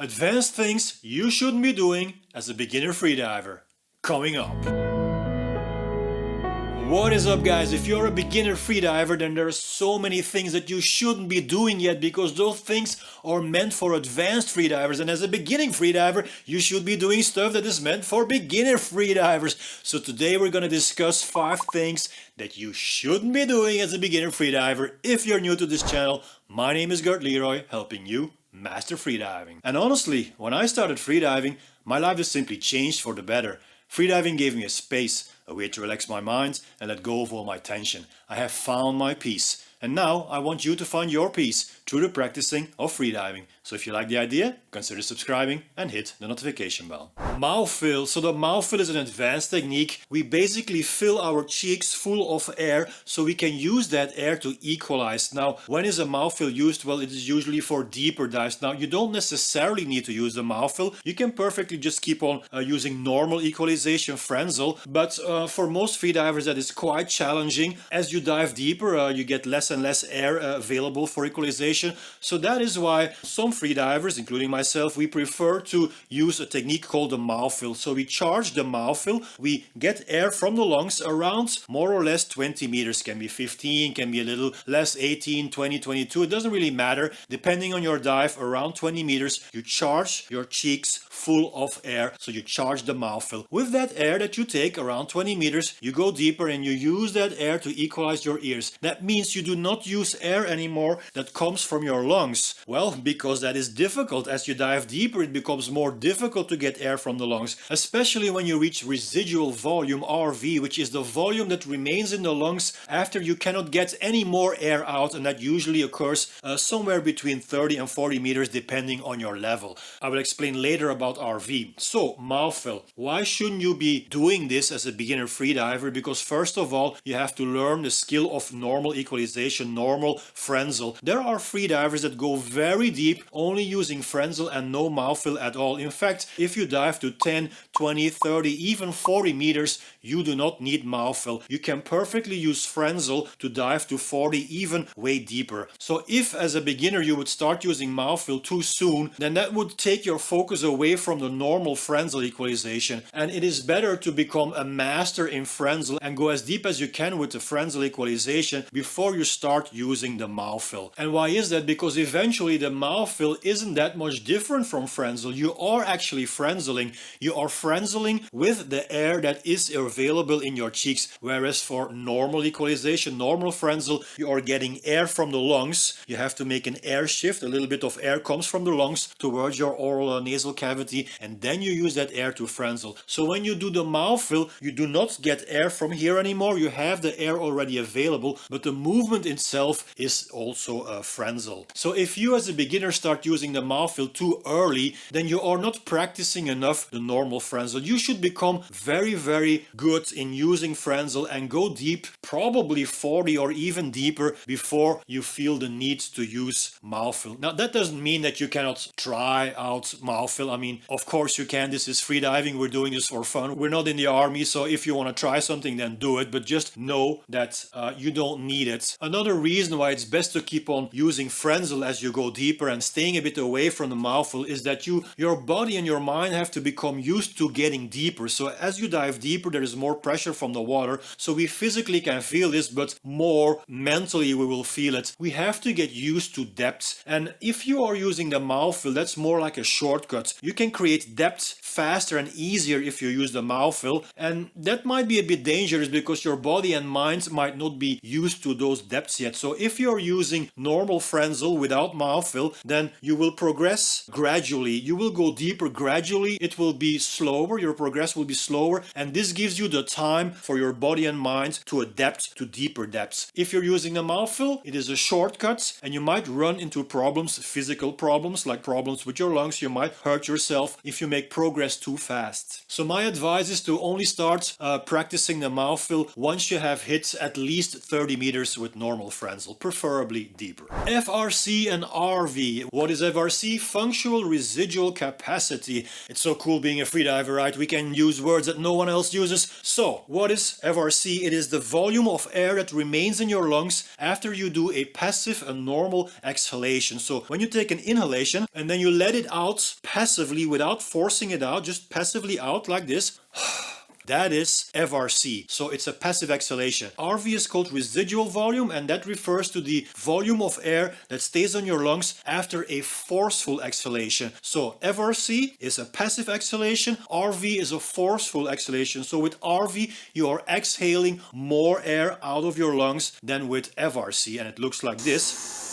Advanced things you shouldn't be doing as a beginner freediver. Coming up. What is up, guys? If you're a beginner freediver, then there are so many things that you shouldn't be doing yet, because those things are meant for advanced freedivers, and as a beginning freediver you should be doing stuff that is meant for beginner freedivers. So today we're going to discuss 5 things that you shouldn't be doing as a beginner freediver. If you're new to this channel, my name is Gert Leroy, helping you master freediving. And honestly, when I started freediving, my life has simply changed for the better. Freediving gave me a space, a way to relax my mind and let go of all my tension. I have found my peace. And now I want you to find your peace through the practicing of freediving. So if you like the idea, consider subscribing and hit the notification bell. Mouthfill. So the mouthfill is an advanced technique. We basically fill our cheeks full of air so we can use that air to equalize. Now, when is a mouthfill used? Well, it is usually for deeper dives. Now, you don't necessarily need to use the mouthfill. You can perfectly just keep on using normal equalization, Frenzel. But for most freedivers, that is quite challenging. As you dive deeper, you get less and less air available for equalization. So that is why some freedivers, including myself, we prefer to use a technique called the mouthfill. So we charge the mouthfill, we get air from the lungs around more or less 20 meters, can be 15, can be a little less, 18, 20, 22, it doesn't really matter. Depending on your dive, around 20 meters, you charge your cheeks full of air, so you charge the mouthfill. With that air that you take around 20 meters, you go deeper and you use that air to equalize your ears. That means you do not use air anymore that comes from your lungs. Well, because that is difficult. As you dive deeper, it becomes more difficult to get air from the lungs, especially when you reach residual volume, RV, which is the volume that remains in the lungs after you cannot get any more air out, and that usually occurs somewhere between 30 and 40 meters depending on your level. I will explain later about RV. So, mouthfill. Why shouldn't you be doing this as a beginner freediver? Because first of all, you have to learn the skill of normal equalization, normal Frenzel. There are freedivers that go very deep only using Frenzel and no mouthfill at all. In fact, if you dive to 10, 20, 30, even 40 meters, you do not need mouthfill. You can perfectly use Frenzel to dive to 40, even way deeper. So if as a beginner you would start using mouthfill too soon, then that would take your focus away from the normal Frenzel equalization. And it is better to become a master in Frenzel and go as deep as you can with the Frenzel equalization before you start using the mouthfill. And why is that? Because eventually the mouthfill isn't that much different from Frenzel. You are actually Frenzeling. You are Frenzeling with the air that is available in your cheeks. Whereas for normal equalization, normal Frenzel, you are getting air from the lungs. You have to make an air shift. A little bit of air comes from the lungs towards your oral nasal cavity, and then you use that air to Frenzel. So when you do the mouthfill, you do not get air from here anymore. You have the air already available, but the movement itself is also a Frenzel. So if you as a beginner start using the mouthfill too early, then you are not practicing enough the normal Frenzel. You should become very, very good in using Frenzel and go deep, probably 40 or even deeper, before you feel the need to use mouthfill. Now that doesn't mean that you cannot try out mouthfill. I mean, of course you can. This is freediving. We're doing this for fun. We're not in the army, so if you want to try something, then do it. But just know that you don't need it. Another reason why it's best to keep on using Frenzel as you go deeper and staying a bit away from the mouthfill is that your body and your mind have to become used to getting deeper. So as you dive deeper, there is more pressure from the water. So we physically can feel this, but more mentally we will feel it. We have to get used to depth. And if you are using the mouthfill, that's more like a shortcut. You can create depth faster and easier if you use the mouthfill, and that might be a bit dangerous because your body and mind might not be used to those depths yet. So if you're using normal Frenzel without mouthfill, then you will progress gradually. You will go deeper gradually. It will be slower. Your progress will be slower, and this gives you the time for your body and mind to adapt to deeper depths. If you're using a mouthfill, it is a shortcut, and you might run into problems, physical problems, like problems with your lungs. You might hurt yourself if you make progress too fast. So my advice is to only start practicing the mouthfill once you have hit at least 30 meters with normal normal Frenzel, preferably deeper. FRC and RV. What is FRC? Functional residual capacity. It's so cool being a freediver, right? We can use words that no one else uses. So, what is FRC? It is the volume of air that remains in your lungs after you do a passive and normal exhalation. So, when you take an inhalation and then you let it out passively without forcing it out, just passively out like this. That is FRC, so it's a passive exhalation. RV is called residual volume, and that refers to the volume of air that stays on your lungs after a forceful exhalation. So FRC is a passive exhalation, RV is a forceful exhalation. So with RV, you are exhaling more air out of your lungs than with FRC, and it looks like this.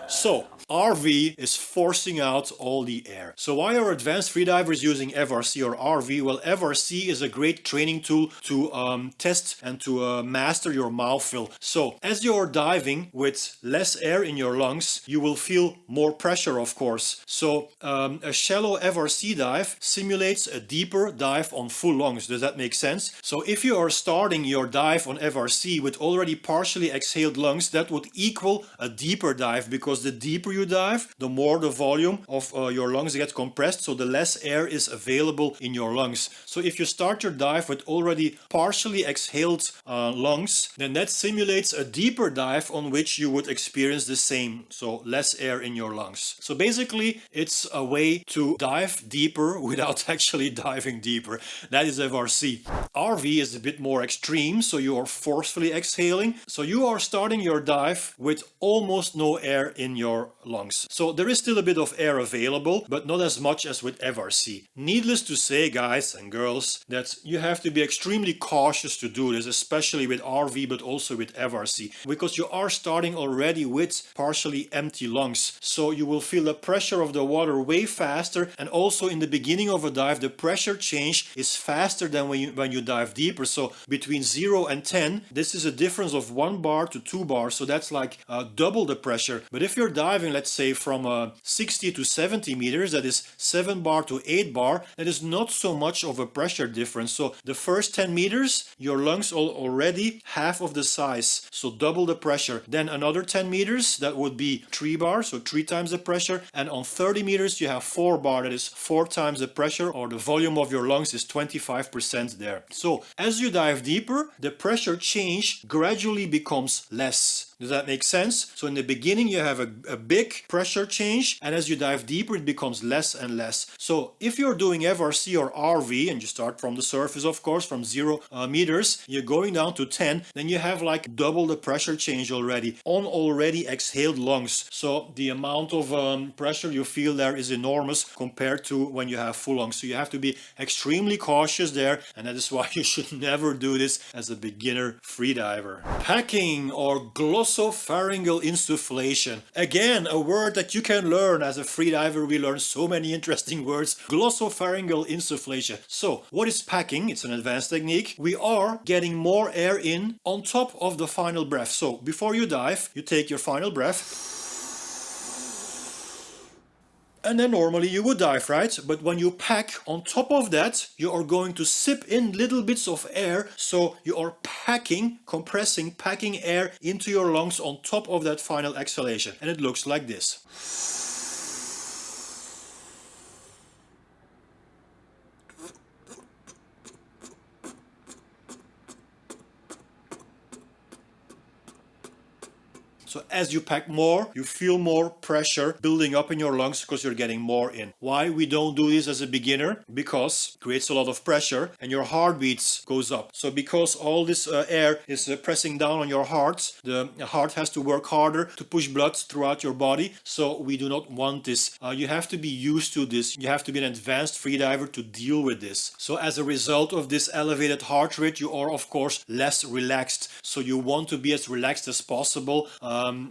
So, RV is forcing out all the air. So why are advanced freedivers using FRC or RV? Well, FRC is a great training tool to test and to master your mouthfill. So as you're diving with less air in your lungs, you will feel more pressure, of course. So a shallow FRC dive simulates a deeper dive on full lungs. Does that make sense? So if you are starting your dive on FRC with already partially exhaled lungs, that would equal a deeper dive, because the deeper you dive, the more the volume of your lungs get compressed, so the less air is available in your lungs. So if you start your dive with already partially exhaled lungs, then that simulates a deeper dive on which you would experience the same, so less air in your lungs. So basically, it's a way to dive deeper without actually diving deeper. That is FRC. RV is a bit more extreme, so you are forcefully exhaling. So you are starting your dive with almost no air in your lungs. So there is still a bit of air available, but not as much as with FRC. Needless to say, guys and girls, that you have to be extremely cautious to do this, especially with RV, but also with FRC, because you are starting already with partially empty lungs. So you will feel the pressure of the water way faster, and also in the beginning of a dive, the pressure change is faster than when you dive deeper. So between 0 and 10, this is a difference of 1 bar to 2 bars, so that's like double the pressure. But if you're diving, let's say from 60 to 70 meters, that is 7 bar to 8 bar, that is not so much of a pressure difference. So the first 10 meters, your lungs are already half of the size, so double the pressure. Then another 10 meters, that would be 3 bars, so 3 times the pressure. And on 30 meters, you have 4 bar, that is 4 times the pressure, or the volume of your lungs is 25% there. So as you dive deeper, the pressure change gradually becomes less. Does that make sense? So in the beginning you have a big pressure change, and as you dive deeper it becomes less and less. So if you're doing FRC or RV, and you start from the surface, of course, from 0 meters, you're going down to 10, then you have like double the pressure change already on already exhaled lungs. So the amount of pressure you feel there is enormous compared to when you have full lungs. So you have to be extremely cautious there, and that is why you should never do this as a beginner freediver. Packing or glossopharyngeal insufflation. Again, a word that you can learn as a freediver. We learn so many interesting words. Glossopharyngeal insufflation. So, what is packing? It's an advanced technique. We are getting more air in on top of the final breath. So, before you dive, you take your final breath. And then normally you would dive, right? But when you pack on top of that, you are going to sip in little bits of air. So you are packing, compressing, packing air into your lungs on top of that final exhalation. And it looks like this. So as you pack more, you feel more pressure building up in your lungs because you're getting more in. Why we don't do this as a beginner? Because it creates a lot of pressure and your heartbeats goes up. So because all this air is pressing down on your heart, the heart has to work harder to push blood throughout your body. So we do not want this. You have to be used to this. You have to be an advanced freediver to deal with this. So as a result of this elevated heart rate, you are of course less relaxed. So you want to be as relaxed as possible.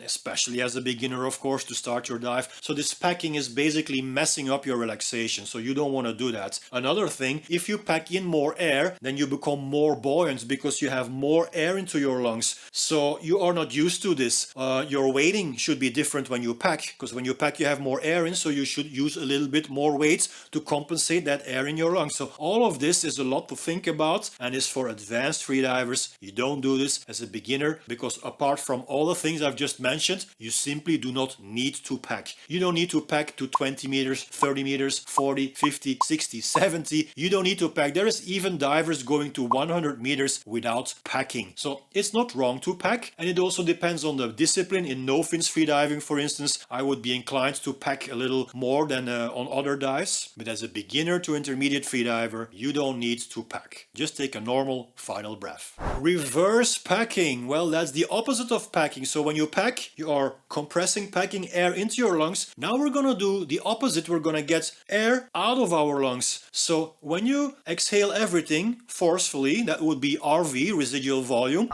especially as a beginner, of course, to start your dive. So this packing is basically messing up your relaxation, so you don't want to do that. Another thing, if you pack in more air, then you become more buoyant because you have more air into your lungs. So you are not used to this. Your weighting should be different when you pack, because when you pack you have more air in, so you should use a little bit more weight to compensate that air in your lungs. So all of this is a lot to think about and is for advanced freedivers. You don't do this as a beginner, because apart from all the things I've just mentioned, you simply do not need to pack. You don't need to pack to 20 meters, 30 meters, 40, 50, 60, 70. You don't need to pack. There is even divers going to 100 meters without packing. So it's not wrong to pack, and it also depends on the discipline. In no-fins freediving, for instance, I would be inclined to pack a little more than on other dives. But as a beginner to intermediate freediver, you don't need to pack. Just take a normal final breath. Reverse packing. Well, that's the opposite of packing. So when you pack, you are compressing, packing air into your lungs. Now we're gonna do the opposite. We're gonna get air out of our lungs. So when you exhale everything forcefully, that would be RV, residual volume.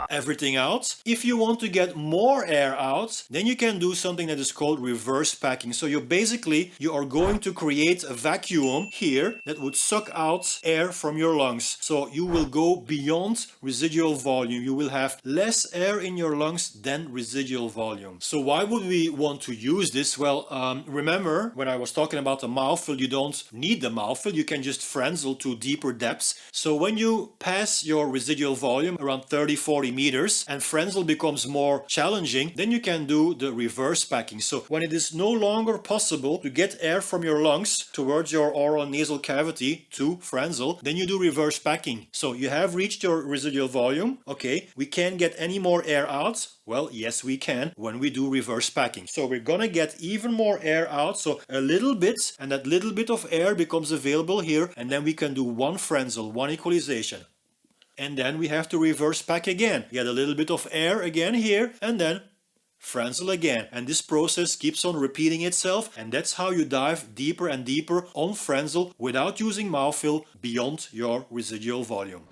Everything out. If you want to get more air out, then you can do something that is called reverse packing. So you are going to create a vacuum here that would suck out air from your lungs. So you will go beyond residual volume. You will have less air in your lungs than residual volume. So why would we want to use this? Well, remember when I was talking about the mouthfill, you don't need the mouthfill. You can just frenzel to deeper depths. So when you pass your residual volume around 30-40 meters and frenzel becomes more challenging, then you can do the reverse packing. So when it is no longer possible to get air from your lungs towards your oral and nasal cavity to frenzel, then you do reverse packing. So you have reached your residual volume. Okay, we can't get any more air out. Well, yes, we can when we do reverse packing. So we're gonna get even more air out, so a little bit, and that little bit of air becomes available here, and then we can do one frenzel, one equalization. And then we have to reverse pack again. Get a little bit of air again here, and then frenzel again. And this process keeps on repeating itself, and that's how you dive deeper and deeper on frenzel without using mouthfill beyond your residual volume.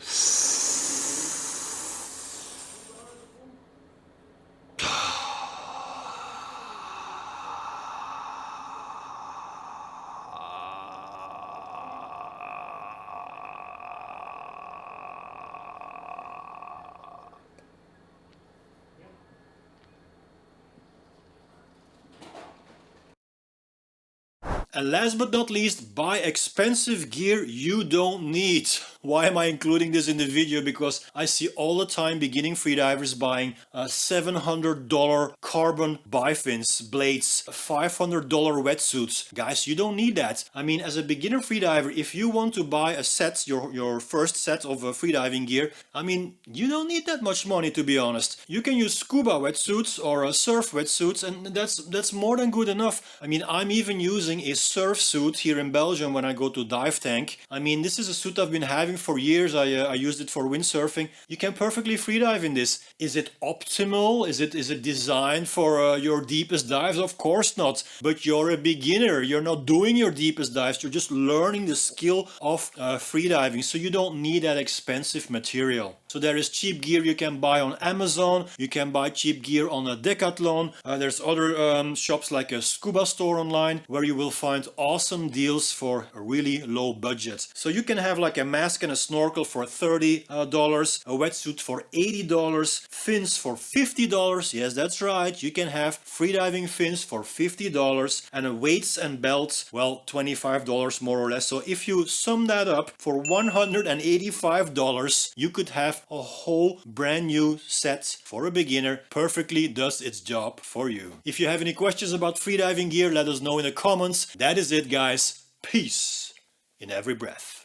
And last but not least, buy expensive gear you don't need. Why am I including this in the video? Because I see all the time beginning freedivers buying $700 carbon bifins, blades, $500 wetsuits. Guys, you don't need that. I mean, as a beginner freediver, if you want to buy a set, your first set of freediving gear, I mean, you don't need that much money, to be honest. You can use scuba wetsuits or surf wetsuits, and that's more than good enough. I mean, I'm even using a surf suit here in Belgium when I go to dive tank. I mean, this is a suit I've been having for years. I used it for windsurfing. You can perfectly freedive in this. Is it optimal? Is it designed for your deepest dives? Of course not. But you're a beginner. You're not doing your deepest dives. You're just learning the skill of freediving. So you don't need that expensive material. So there is cheap gear you can buy on Amazon. You can buy cheap gear on a Decathlon. There's other shops like a scuba store online where you will find awesome deals for a really low budget. So you can have like a mask and a snorkel for $30, a wetsuit for $80, fins for $50. Yes, that's right. You can have freediving fins for $50 and a weights and belts, well, $25 more or less. So if you sum that up for $185, you could have a whole brand new set for a beginner. Perfectly does its job for you. If you have any questions about freediving gear, let us know in the comments. That is it, guys. Peace in every breath.